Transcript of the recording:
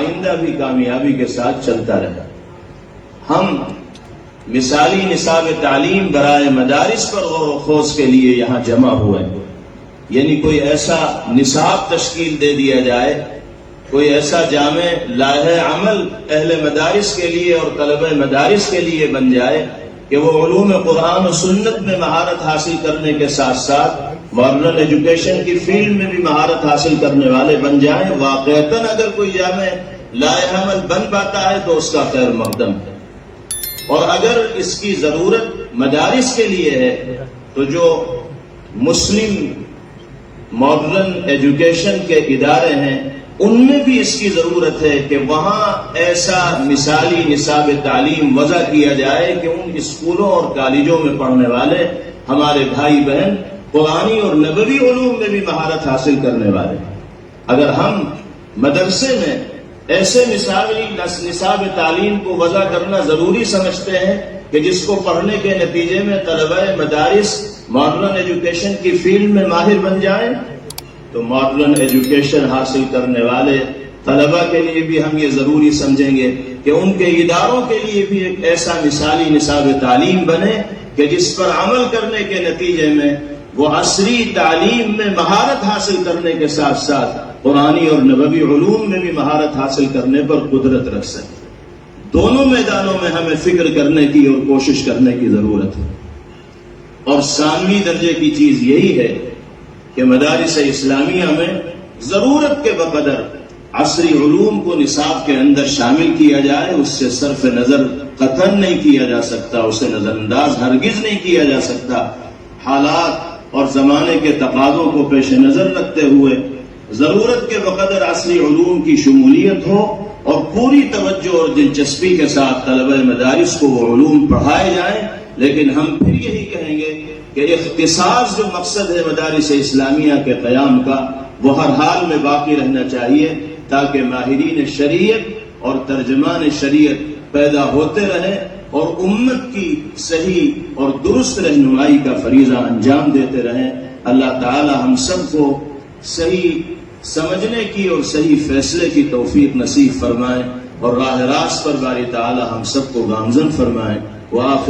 آئندہ بھی کامیابی کے ساتھ چلتا رہے۔ ہم مثالی نصاب تعلیم برائے مدارس پر غور و خوض کے لیے یہاں جمع ہوئے ہیں، یعنی کوئی ایسا نصاب تشکیل دے دیا جائے، کوئی ایسا جامع لائحہ عمل اہل مدارس کے لیے اور طلبہ مدارس کے لیے بن جائے کہ وہ علوم قرآن و سنت میں مہارت حاصل کرنے کے ساتھ ساتھ ماڈرن ایجوکیشن کی فیلڈ میں بھی مہارت حاصل کرنے والے بن جائیں۔ واقعتاً اگر کوئی جامع لائحہ عمل بن پاتا ہے تو اس کا خیر مقدم ہے، اور اگر اس کی ضرورت مدارس کے لیے ہے تو جو مسلم ماڈرن ایجوکیشن کے ادارے ہیں ان میں بھی اس کی ضرورت ہے کہ وہاں ایسا مثالی نصاب تعلیم وضع کیا جائے کہ ان اسکولوں اور کالجوں میں پڑھنے والے ہمارے بھائی بہن قرآنی اور نبوی علوم میں بھی مہارت حاصل کرنے والے۔ اگر ہم مدرسے میں ایسے مثالی نصاب تعلیم کو وضع کرنا ضروری سمجھتے ہیں کہ جس کو پڑھنے کے نتیجے میں طلبہ مدارس ماڈرن ایجوکیشن کی فیلڈ میں ماہر بن جائیں، تو ماڈرن ایجوکیشن حاصل کرنے والے طلبہ کے لیے بھی ہم یہ ضروری سمجھیں گے کہ ان کے اداروں کے لیے بھی ایک ایسا مثالی نصاب تعلیم بنے کہ جس پر عمل کرنے کے نتیجے میں وہ عصری تعلیم میں مہارت حاصل کرنے کے ساتھ ساتھ قرآنی اور نبوی علوم میں بھی مہارت حاصل کرنے پر قدرت رکھ سکے۔ دونوں میدانوں میں ہمیں فکر کرنے کی اور کوشش کرنے کی ضرورت ہے۔ اور ثانوی درجے کی چیز یہی ہے کہ مدارس اسلامیہ میں ضرورت کے بقدر عصری علوم کو نصاب کے اندر شامل کیا جائے، اس سے صرف نظر قطعاً نہیں کیا جا سکتا، اسے نظر انداز ہرگز نہیں کیا جا سکتا۔ حالات اور زمانے کے تقاضوں کو پیش نظر رکھتے ہوئے ضرورت کے بقدر عصری علوم کی شمولیت ہو اور پوری توجہ اور دلچسپی کے ساتھ طلبہ مدارس کو وہ علوم پڑھائے جائیں، لیکن ہم پھر یہی کہیں گے کہ اختصاص جو مقصد ہے مدارس اسلامیہ کے قیام کا وہ ہر حال میں باقی رہنا چاہیے، تاکہ ماہرین شریعت اور ترجمان شریعت پیدا ہوتے رہیں اور امت کی صحیح اور درست رہنمائی کا فریضہ انجام دیتے رہیں۔ اللہ تعالی ہم سب کو صحیح سمجھنے کی اور صحیح فیصلے کی توفیق نصیب فرمائے اور راہ راست پر باری تعالی ہم سب کو گامزن فرمائے۔ وآخر